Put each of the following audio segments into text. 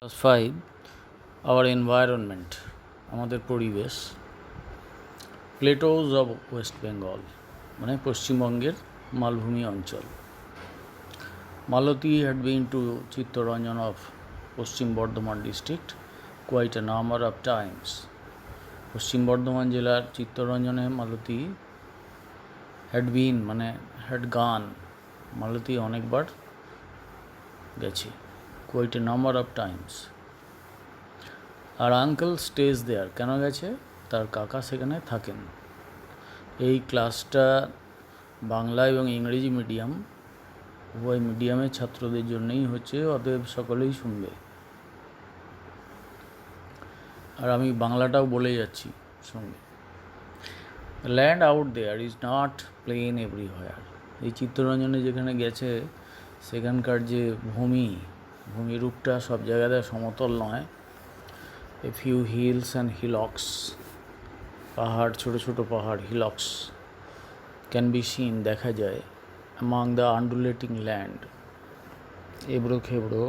Class 5 our environment আমাদের পরিবেশ প্লেটোজ of West Bengal মানে পশ্চিমবঙ্গের মালভূমি অঞ্চল। মালতী had been to Chittaranjan of Paschim Bardhaman district quite a number of times. পশ্চিম বর্ধমান জেলার চিত্তরঞ্জনে মালতী had been মানে had gone, মালতী অনেকবার গেছে, quite a number of times. আর আঙ্কেল স্টেজ দেয়ার, কেন গেছে? তার কাকা সেখানে থাকেন। এই ক্লাসটা বাংলা এবং ইংরেজি মিডিয়াম উভয় মিডিয়ামের ছাত্রদের জন্যই হচ্ছে, অতএব সকলেই শুনবে। আর আমি বাংলাটাও বলে যাচ্ছি সঙ্গে। Land out there is not plain everywhere. এই চিত্তরঞ্জনে যেখানে গেছে সেখানকার যে ভূমিরূপটা সব জায়গাতে সমতল নয়। এ ফিউ হিলস অ্যান্ড হিলক্স, পাহাড়, ছোটো ছোটো পাহাড়, হিলক্স ক্যান বি সিন, দেখা যায়। অ্যামং দ্য আন্ডুলেটিং ল্যান্ড, এবড়ো খেবড়ো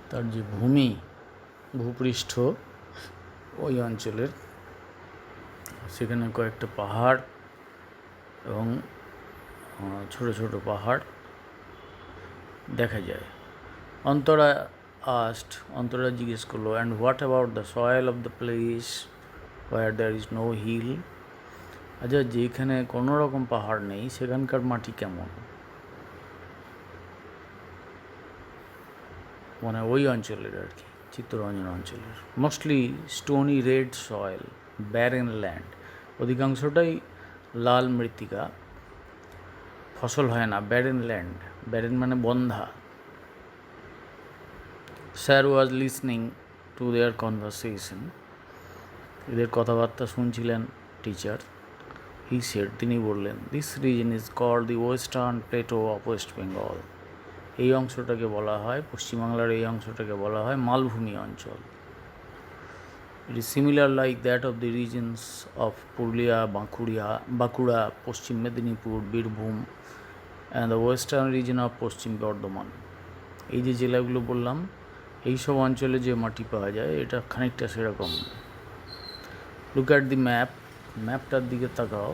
তার যে ভূপৃষ্ঠ ওই অঞ্চলের, সেখানে কয়েকটা পাহাড় এবং ছোটো ছোটো পাহাড় দেখা যায়। অন্তরা জিজ্ঞেস করলো, and what about the soil of the place where there is no hill? আচ্ছা, যেখানে কোনো রকম পাহাড় নেই সেখানকার মাটি কেমন? মানে ওই অঞ্চলের আর কি, চিত্তরঞ্জন অঞ্চলের। Mostly stony red soil, barren land, অধিকাংশটাই লাল মৃত্তিকা, ফসল হয় না। ব্যারেন ল্যান্ড, ব্যারেন মানে বন্ধা। Sir was listening to their conversation, এদের কথাবার্তা শুনছিলেন টিচার। হি সেড, তিনি বললেন, this region is called the western plateau of West Bengal. এই অংশটাকে বলা হয়, পশ্চিমবাংলার এই অংশটাকে বলা হয় মালভূমি অঞ্চল। It is similar like that of the regions of Purulia, Bankura, Paschim Medinipur, Birbhum and the western region of Paschim Bardhaman. এই যে জেলাগুলো বললাম, এইসব অঞ্চলে যে মাটি পাওয়া যায় এটা খানিকটা সেরকম। লুক অ্যাট দি ম্যাপটার দিকে তাকাও।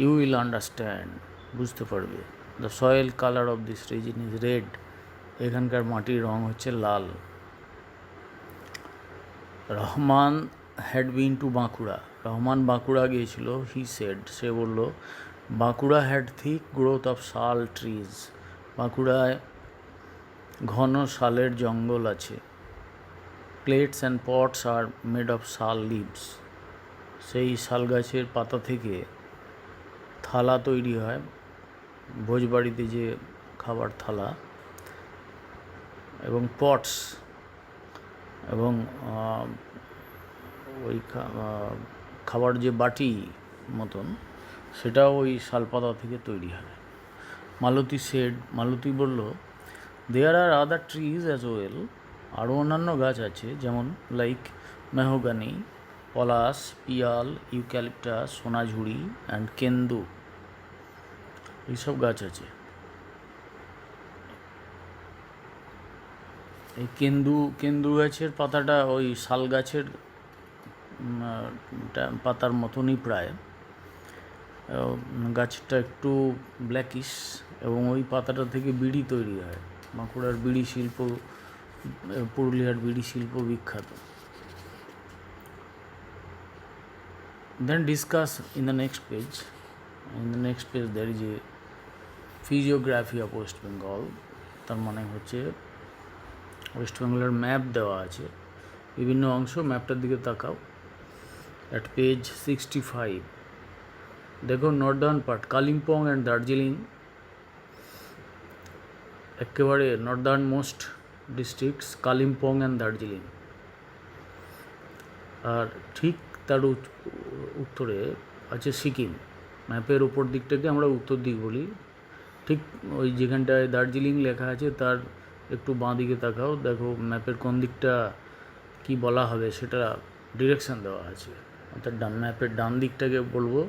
ইউ উইল আন্ডারস্ট্যান্ড, বুঝতে পারবে। The soil colour of this region is red, এখানকার মাটির রং হচ্ছে লাল। Rahman had been to Bankura, Rahman Bankura গিয়েছিল। হি সেড, সে বলল, Bankura had thick growth of sal trees, বাঁকুড়ায় ঘন শালের জঙ্গল আছে। Plates and pots are made of sal leaves, সেই শাল গাছের পাতা থেকে থালা তৈরি হয়, ভোজবাড়িতে যে খাবার থালা, এবং পটস এবং ওই খাবার যে বাটি মতন, সেটাও ওই শালপাতা থেকে তৈরি হয়। মালতী সেড, মালতী বলল, there are other trees as well, আরও অন্যান্য গাছ আছে, যেমন like mahogany, palash, piyal, eucalyptus, Sonajhuri and kendu, এইসব গাছ আছে। এই কেন্দু গাছের পাতাটা ওই শাল গাছের পাতার মতনই প্রায়। গাছটা একটু ব্ল্যাকিশ এবং ওই পাতাটা থেকে বিড়ি তৈরি হয়। বাঁকুড়ার বিড়ি শিল্প, পুরুলিয়ার বিড়ি শিল্প বিখ্যাত। Then discuss in the next page. In the next page there is a physiography of West Bengal. তার মানে হচ্ছে ওয়েস্ট বেঙ্গলের ম্যাপ দেওয়া আছে, বিভিন্ন অংশ। ম্যাপটার দিকে তাকাও। অ্যাট পেজ 65 দেখো, northern part Kalimpong and Darjeeling, একেবারে northernmost districts Kalimpong and Darjeeling. আর ঠিক তার উত্তরে আছে সিকিম। ম্যাপের উপর দিকটাকে আমরা উত্তর দিক বলি। ঠিক ওই যেখানটায় দার্জিলিং লেখা আছে তার একটু বাঁ দিকে তাকাও, দেখো ম্যাপের কোন দিকটা কি বলা হবে সেটা ডিরেকশান দেওয়া আছে। অর্থাৎ ম্যাপের ডান দিকটাকে বলবো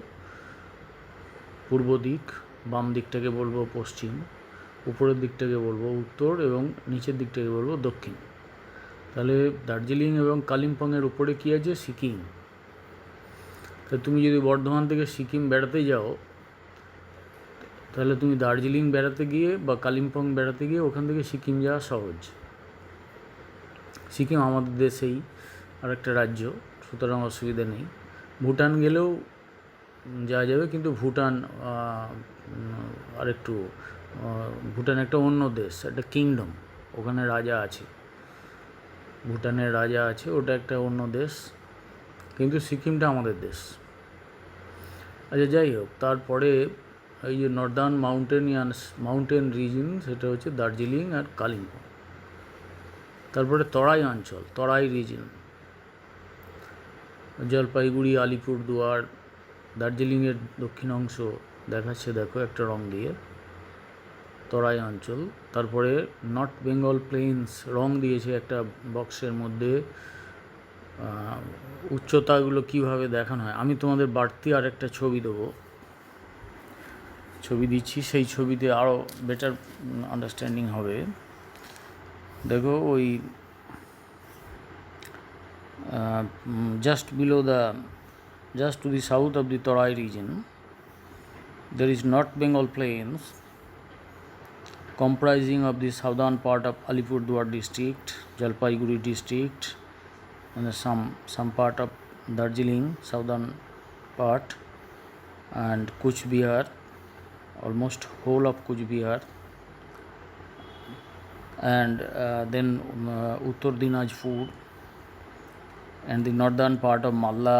পূর্ব দিক, বাম দিকটাকে বলবো পশ্চিম, উপরের দিকটাকে বলবো উত্তর এবং নিচের দিকটাকে বলবো দক্ষিণ। তাহলে দার্জিলিং এবং কালিম্পংয়ের উপরে কী আছে? সিকিম। তা তুমি যদি বর্ধমান থেকে সিকিম বেড়াতে যাও, তাহলে তুমি দার্জিলিং বেড়াতে গিয়ে বা কালিম্পং বেড়াতে গিয়ে ওখান থেকে সিকিম যাওয়া সহজ। সিকিম আমাদের দেশেই আর একটা রাজ্য, সুতরাং অসুবিধা নেই। ভুটান গেলেও যাওয়া যাবে, কিন্তু ভুটান আরেকটু ভুটান একটা অন্য দেশ, একটা কিংডম, ওখানে রাজা আছে, ভুটানের রাজা আছে, ওটা একটা অন্য দেশ, কিন্তু সিকিমটা আমাদের দেশ। আচ্ছা, যাই হোক, তারপরে এই যে নর্দার্ন মাউন্টেন রিজন, সেটা হচ্ছে দার্জিলিং আর কালিম্পং। তারপরে তরাই অঞ্চল, তরাই রিজন, জলপাইগুড়ি, আলিপুরদুয়ার, দার্জিলিংয়ের দক্ষিণ অংশ দেখাচ্ছে, দেখো একটা রং দিয়ে, তরাই অঞ্চল। তারপরে নর্থ বেঙ্গল প্লেন্স রং দিয়েছে একটা বক্সের মধ্যে। উচ্চতাগুলো কীভাবে দেখানো হয়, আমি তোমাদের বাড়তি আর একটা ছবি দেবো, ছবি দিচ্ছি, সেই ছবিতে আরও বেটার আন্ডারস্ট্যান্ডিং হবে। দেখো, ওই just to the south of the Tarai region, there is North Bengal Plains comprising of the southern part of Alipurduar district, Jalpaiguri district, and some part of Darjeeling, southern part, and Kuch Bihar, almost whole of Kuch Bihar, and then Uttar Dinajpur, and the northern part of Malda,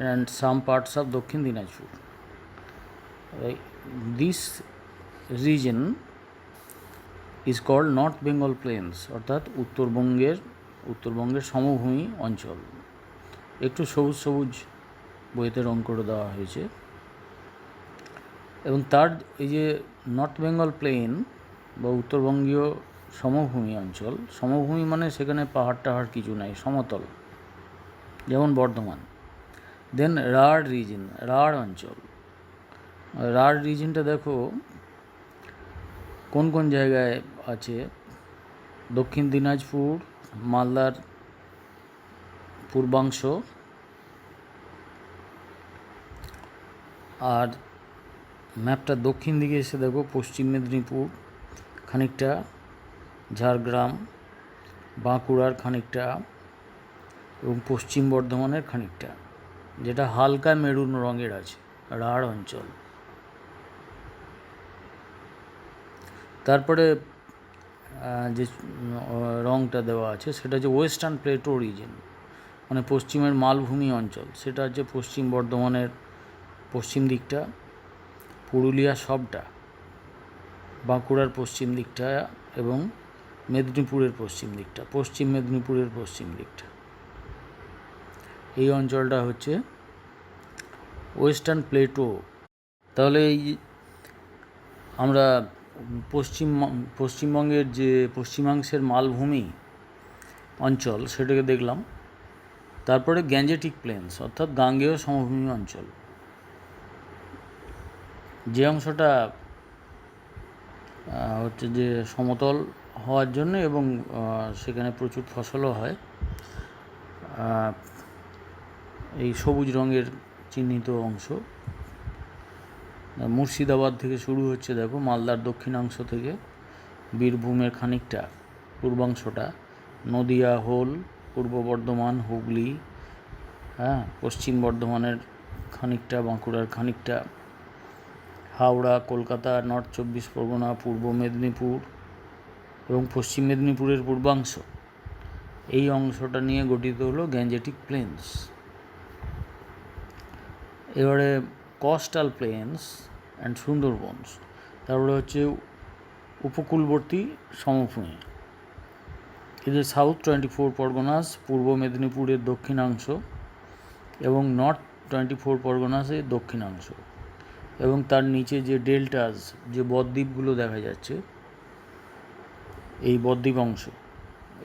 and some parts of Dakshin Dinajpur. This region is called North Bengal Plains, অর্থাৎ উত্তরবঙ্গের সমভূমি অঞ্চল। একটু সবুজ সবুজ বইতে রং করে দেওয়া হয়েছে। এবং তার এই যে নর্থ বেঙ্গল প্লেন বা উত্তরবঙ্গীয় সমভূমি অঞ্চল, সমভূমি মানে সেখানে পাহাড় টাহাড় কিছু নাই, সমতল, যেমন বর্ধমান। দেন রাঢ় রিজন, রাঢ় অঞ্চল। রাঢ় রিজনটা দেখো কোন কোন জায়গায় আছে, দক্ষিণ দিনাজপুর, মালদার পূর্বাংশ, আর ম্যাপটা দক্ষিণ দিকে এসে দেখো পশ্চিম মেদিনীপুর খানিকটা, ঝাড়গ্রাম, বাঁকুড়ার খানিকটা, এবং পশ্চিম বর্ধমানের খানিকটা, যেটা হালকা মেরুন রঙের আছে, রাঢ় অঞ্চল। তারপরে যে রঙটা দেওয়া আছে সেটা হচ্ছে ওয়েস্টার্ন প্লেটো রিজন, মানে পশ্চিমের মালভূমি অঞ্চল, সেটা হচ্ছে পশ্চিম বর্ধমানের পশ্চিম দিকটা, পুরুলিয়া সবটা, বাঁকুড়ার পশ্চিম দিকটা, এবং মেদিনীপুরের পশ্চিম দিকটা, পশ্চিম মেদিনীপুরের পশ্চিম দিকটা, এই অঞ্চলটা হচ্ছে ওয়েস্টার্ন প্লেটো। তাহলে এই আমরা পশ্চিমবঙ্গের যে পশ্চিমাংশের মালভূমি অঞ্চল সেটাকে দেখলাম। তারপরে গ্যাঞ্জেটিক প্লেন্স, অর্থাৎ গাঙ্গেয় সমভূমি অঞ্চল, যে অংশটা হচ্ছে যে সমতল হওয়ার জন্য এবং সেখানে প্রচুর ফসলও হয়, এই সবুজ রঙের চিহ্নিত অংশ। মুর্শিদাবাদ থেকে শুরু হচ্ছে, দেখো মালদার দক্ষিণাংশ থেকে, বীরভূমের খানিকটা পূর্বাংশটা, নদিয়া হোল, পূর্ব বর্ধমান, হুগলি, পশ্চিম বর্ধমানের খানিকটা, বাঁকুড়ার খানিকটা, হাওড়া, কলকাতা, নর্থ 24 পরগনা, পূর্ব মেদিনীপুর এবং পশ্চিম মেদিনীপুরের পূর্বাংশ, এই অংশটা নিয়ে গঠিত হলো গ্যাঞ্জেটিক প্লেন্স। এবারে কোস্টাল প্লেন্স অ্যান্ড সুন্দরবনস, তারপরে হচ্ছে উপকূলবর্তী সমভূমি, এদের সাউথ 24 পরগনাস, পূর্ব মেদিনীপুরের দক্ষিণাংশ, এবং নর্থ 24 পরগনাসের দক্ষিণাংশ, এবং তার নিচে যে ডেল্টাস, যে বদ্বীপগুলো দেখা যাচ্ছে, এই বদ্বীপ অংশ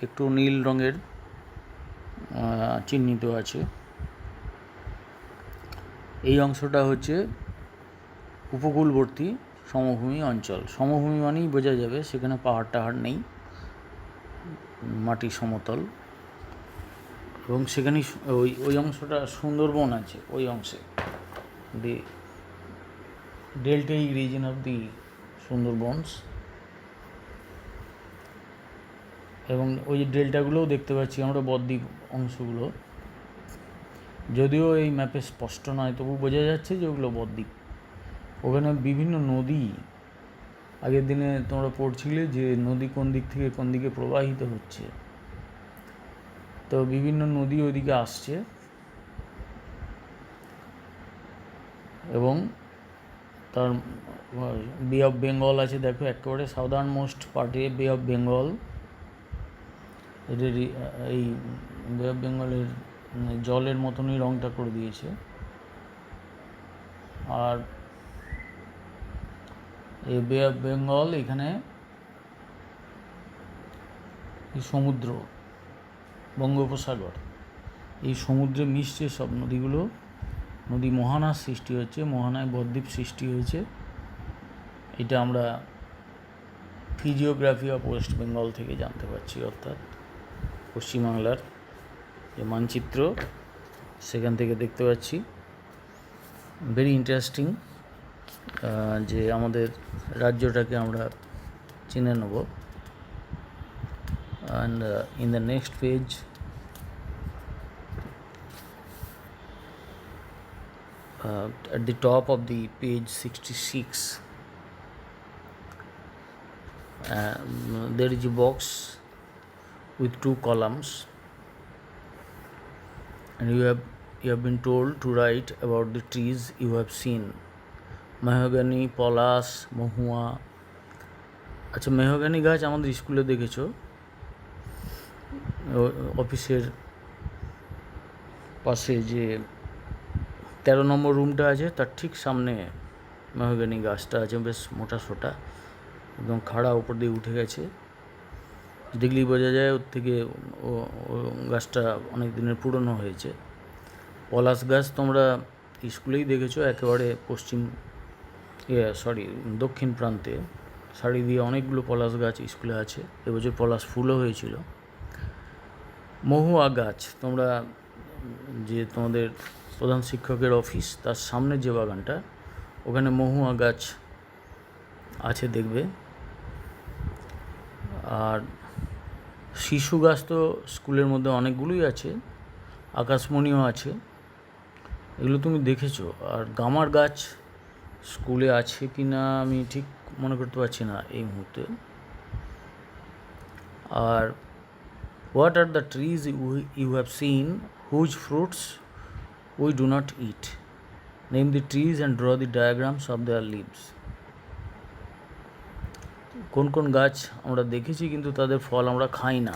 একটু নীল রঙের চিহ্নিত আছে, এই অংশটা হচ্ছে উপকূলবর্তী সমভূমি অঞ্চল। সমভূমি মানেই বোঝা যাবে সেখানে পাহাড় টাহাড় নেই, মাটি সমতল, এবং সেখানেই ওই অংশটা সুন্দরবন আছে। ওই অংশে দি ডেল্টাইক রিজন অফ দি সুন্দরবনস, এবং ওই যে ডেল্টাগুলোও দেখতে পাচ্ছি আমরা, বদ্বীপ অংশগুলো, যদিও এই ম্যাপে স্পষ্ট নয় তবু বোঝা যাচ্ছে যে ওগুলো বদ্বীপ। ওখানে বিভিন্ন নদী, আগের দিনে তোমরা পড়ছিলে যে নদী কোন দিক থেকে কোন দিকে প্রবাহিত হচ্ছে, তো বিভিন্ন নদী ওইদিকে আসছে, এবং তার বে অফ বেঙ্গল আছে, দেখো একেবারে সাউদার্ন মোস্ট পার্টে বে অফ বেঙ্গল। এদের এই বে অফ বেঙ্গলের জলের মতনই রঙটা করে দিয়েছে। আর এই বে অফ বেঙ্গল, এখানে এই সমুদ্র, বঙ্গোপসাগর, এই সমুদ্রে মিশছে সব নদীগুলো। নদী মোহনার সৃষ্টি হচ্ছে, মোহনায় বদ্বীপ সৃষ্টি হয়েছে। এটা আমরা ফিজিওগ্রাফি অফ ওয়েস্ট বেঙ্গল থেকে জানতে পারছি, অর্থাৎ পশ্চিমবাংলার যে মানচিত্র সেখান থেকে দেখতে পাচ্ছি। ভেরি ইন্টারেস্টিং যে আমাদের রাজ্যটাকে আমরা চিনে নেব। And in the next page at the top of the page 66 there is a box with 2 columns, and you have been told to write about the trees you have seen. Mahogany, পলাশ, মহুয়া। আচ্ছা, mahogany গাছ আমাদের স্কুলে দেখেছো, অফিসের পাশে যে 13 নম্বর রুমটা আছে তার ঠিক সামনে মেহগানি গাছটা আছে, বেশ মোটা সোটা, একদম খাড়া উপর দিয়ে উঠে গেছে, দেখলেই বোঝা যায় ওর থেকে ও গাছটা অনেক দিনের পুরনো হয়েছে। পলাশ গাছ তোমরা স্কুলেই দেখেছো, একেবারে দক্ষিণ প্রান্তে সারি দিয়ে অনেকগুলো পলাশ গাছ স্কুলে আছে। এবছর পলাশ ফুলও হয়েছিল। মহুয়া গাছ তোমরা যে তোমাদের প্রধান শিক্ষকের অফিস তার সামনে যে বাগানটা, ওখানে মহুয়া গাছ আছে দেখবে। আর শিশু গাছ তো স্কুলের মধ্যে অনেকগুলোই আছে, আকাশমণিও আছে, এগুলো তুমি দেখেছো। আর গামার গাছ স্কুলে আছে কি না আমি ঠিক মনে করতে পারছি না এই মুহূর্তে। আর what are the trees you have seen whose fruits we do not eat? Name the trees and draw the diagrams of their leaves. কোন কোন গাছ আমরা দেখেছি কিন্তু তাদের ফল আমরা খাই না,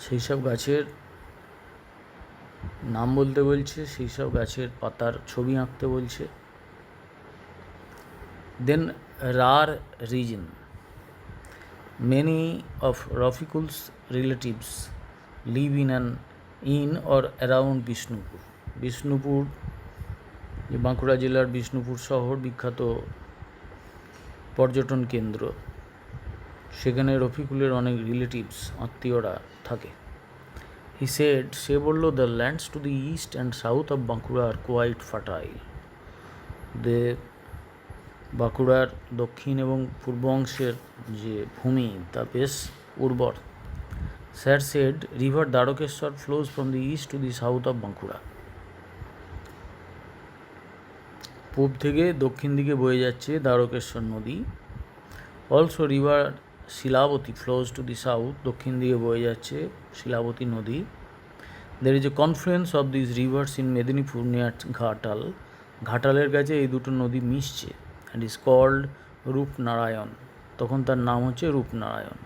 সেই সব গাছের নাম বলতে বলছে, সেই সব গাছের পাতার ছবি আঁকতে বলছে। দেন rar region. Many of Rafiqul's relatives live in or around Bishnupur. Bishnupur যে বাঁকুড়া জেলার বিষ্ণুপুর শহর, বিখ্যাত পর্যটন কেন্দ্র, সেখানে রফিকুলের অনেক রিলেটিভস, আত্মীয়রা থাকে। হি সেড, সে বলল, the lands to the east and south of Bankura are quite fertile. বাঁকুড়ার দক্ষিণ এবং পূর্ব অংশের যে ভূমি তা বেশ উর্বর। Sir said, river Dwarakeswar flows from the east to the south of Bankura. পূব থেকে দক্ষিণ দিকে বয়ে যাচ্ছে দ্বারকেশ্বর নদী। Also river Shilabati flows to the south, দক্ষিণ দিকে বয়ে যাচ্ছে শিলাবতী নদী। There is a confluence of this rivers in Medinipur near Ghatal. ঘাটালের কাছে এই দুটো নদী মিশছে, অ্যান্ড ইজ কল্ড রূপনারায়ণ, তখন তার নাম হচ্ছে Rupnarayan.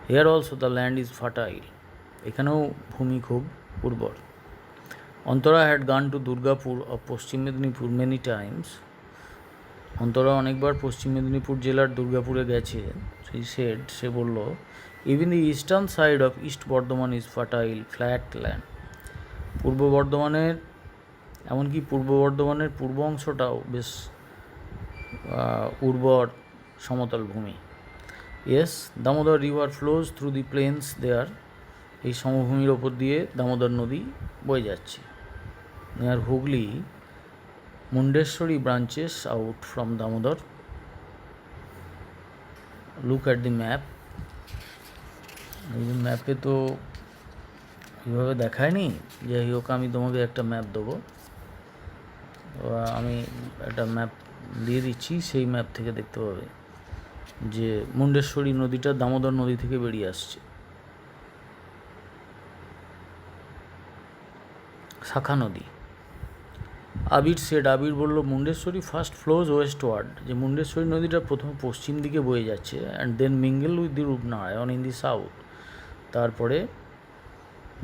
Here also the land is fertile, এখানেও ভূমি খুব উর্বর। Antara had gone to Durgapur of Paschim Medinipur many Times. Antara অনেকবার পশ্চিম মেদিনীপুর জেলার দুর্গাপুরে গেছে। সেই সেড, সে বলল, even the eastern side of east Bardhaman is fertile flat land. পূর্ব বর্ধমানের এমনকি পূর্ব বর্ধমানের পূর্ব অংশটাও বেশ উর্বর সমতল ভূমি। Yes, Damodar river flows through the plains there, এই সমভূমির ওপর দিয়ে দামোদর নদী বয়ে যাচ্ছে। Near Hooghly, Mundeshwari branches out from Damodar. Look at the map. এই ম্যাপে তো এইভাবে দেখায়নি, যাই হোক আমি তোমাকে একটা ম্যাপ দেবো। আমি একটা ম্যাপ দিয়ে দিচ্ছি, সেই ম্যাপ থেকে দেখতে পাবে যে মুন্ডেশ্বরী নদীটা দামোদর নদী থেকে বেরিয়ে আসছে। শাখা নদী। আবির বলল মুন্ডেশ্বরী ফার্স্ট ফ্লোজ ওয়েস্টওয়ার্ড, যে মুন্ডেশ্বরী নদীটা প্রথমে পশ্চিম দিকে বয়ে যাচ্ছে, and then mingle with the Rupnarayan in the south, তারপরে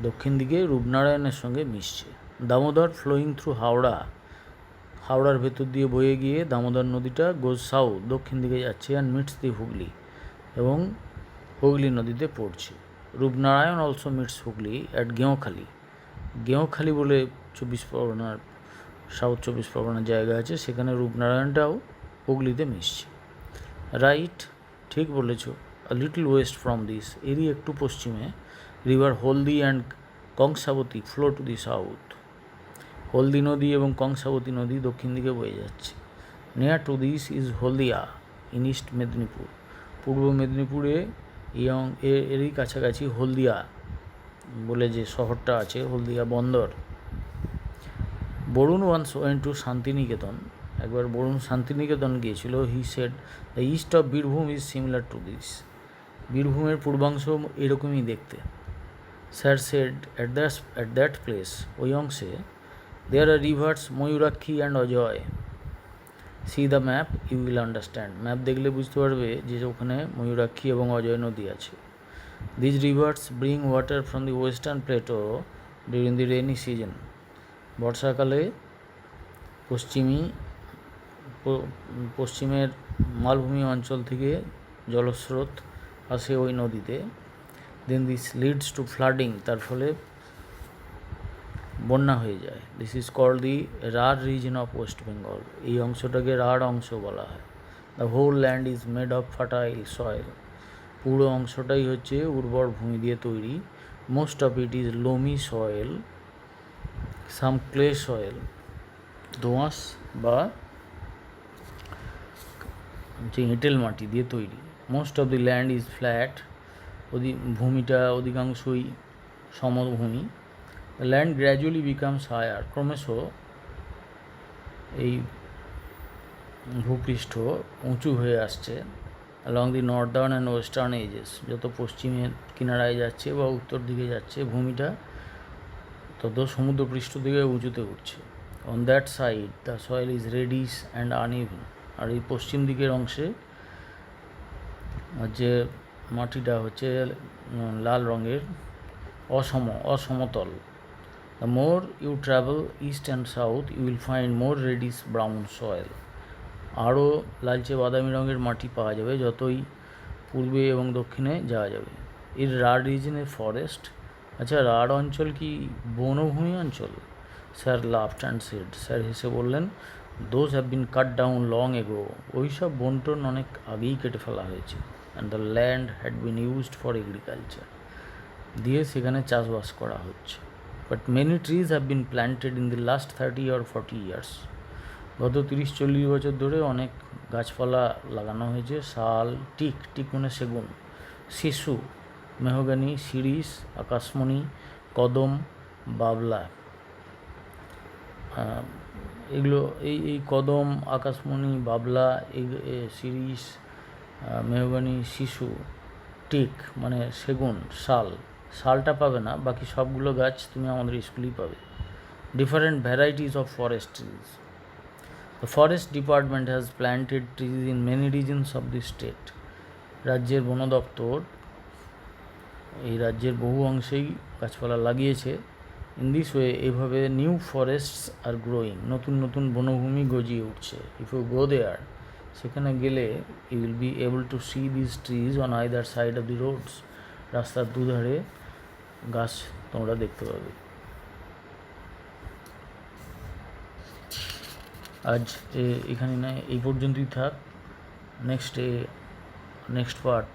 দক্ষিণ দিকে রূপনারায়ণের সঙ্গে মিশছে। দামোদর ফ্লোয়িং থ্রু হাওড়া, হাওড়ার ভেতর দিয়ে বয়ে গিয়ে দামোদর নদীটা গোজ সাউথ, দক্ষিণ দিকে যাচ্ছে, অ্যান্ড মিটস দি হুগলি, এবং হুগলি নদীতে পড়ছে। Rupnarayan also meets Hooghly at Geonkhali, Geonkhali বলে সাউথ 24 পরগনার জায়গা আছে, সেখানে রূপনারায়ণটাও হুগলিতে মিশছে। রাইট, ঠিক বলেছ। A little west from this, এরই একটু পশ্চিমে river Haldi and Kansabati flow to the south, Haldi নদী এবং কংসাবতী নদী দক্ষিণ দিকে বয়ে যাচ্ছে। Near to this is Haldia in East Medinipur, পূর্ব মেদিনীপুরে এরই কাছাকাছি হলদিয়া বলে যে শহরটা আছে, হলদিয়া বন্দর। Barun once went to Santiniketan, একবার বরুণ শান্তিনিকেতন গিয়েছিল। He said the east of Birbhum is similar to this, বীরভূমের পূর্বাংশ এরকমই দেখতে। Sir said at that place, ওই অংশে there are rivers Mayurakshi and Ajay. See the map, you will understand, map দেখলে বুঝতে পারবে যে ওখানে ময়ূরাক্ষী এবং অজয় নদী আছে। These rivers bring water from the western plateau during the rainy season, বর্ষাকালে পশ্চিমের মালভূমি অঞ্চল থেকে জলস্রোত আসে ওই নদীতে। Then this leads to flooding, তার ফলে বন্যা হয়ে যায়। This is called the Rarh region of West Bengal, এই অংশটাকে রাঢ় অংশ বলা হয়। The whole land is made of fertile soil, পুরো অংশটাই হচ্ছে উর্বর ভূমি দিয়ে তৈরি। Most of it is loamy soil, some clay soil, দোঁয়াশ বা যে এঁটেল মাটি দিয়ে তৈরি। Most of the land is flat, ভূমিটা অধিকাংশই সমভূমি। The land gradually becomes higher, ক্রমশ এই ভূপৃষ্ঠ উঁচু হয়ে আসছে। Along the northern and western edges, যত পশ্চিমের কিনারায় যাচ্ছে বা উত্তর দিকে যাচ্ছে ভূমিটা, তত সমুদ্রপৃষ্ঠ দিকে উঁচুতে উঠছে। On that side the soil is reddish and uneven, আর এই পশ্চিম দিকের অংশে যে মাটিটা হচ্ছে লাল রঙের, অসমতল। The more you travel east and south you will find more reddish brown soil, আরও লালচে বাদামি রঙের মাটি পাওয়া যাবে যতই পূর্বে এবং দক্ষিণে যাওয়া যাবে। এর রাঢ় রিজনের ফরেস্ট, আচ্ছা রাঢ় অঞ্চল কি বনভূমি অঞ্চল? Sir laughed and said, sir হেসে বললেন those have been cut down long ago, ওই সব বনটন অনেক আগেই কেটে ফেলা হয়েছে। And the land had been used for agriculture, দিয়ে সেখানে চাষবাস করা হচ্ছে। But many trees have been planted in the last 30 or 40 years, গত 30-40 বছর ধরে অনেক গাছপালা লাগানো হয়েছে। শাল, টিক মানে সেগুন, শিশু, মেহগানি, শিরীষ, আকাশমণি, কদম, বাবলা, এগুলো এই কদম, আকাশমণি, বাবলা, শিরীষ, মেহগানি, শিশু, টিক মানে সেগুন, শালটা পাবে না, বাকি সবগুলো গাছ তুমি আমাদের স্কুলেই পাবে। Different varieties of forest trees, the forest department has planted trees in many reasons of the state, রাজ্যের বন দপ্তর এই রাজ্যের বহু অংশেই গাছপালা লাগিয়েছে। ইন দিস ওয়ে, এইভাবে নিউ ফরেস্টস আর গ্রোয়িং, নতুন নতুন বনভূমি গজিয়ে উঠছে। ইফ ইউ গো দেয়ার, সেখানে গেলে you will be able to see this trees on either side of the roads, রাস্তার দুধারে গাছ তোমরা দেখতে পাবে। আজ এখানে না এই পর্যন্তই থাক। Next part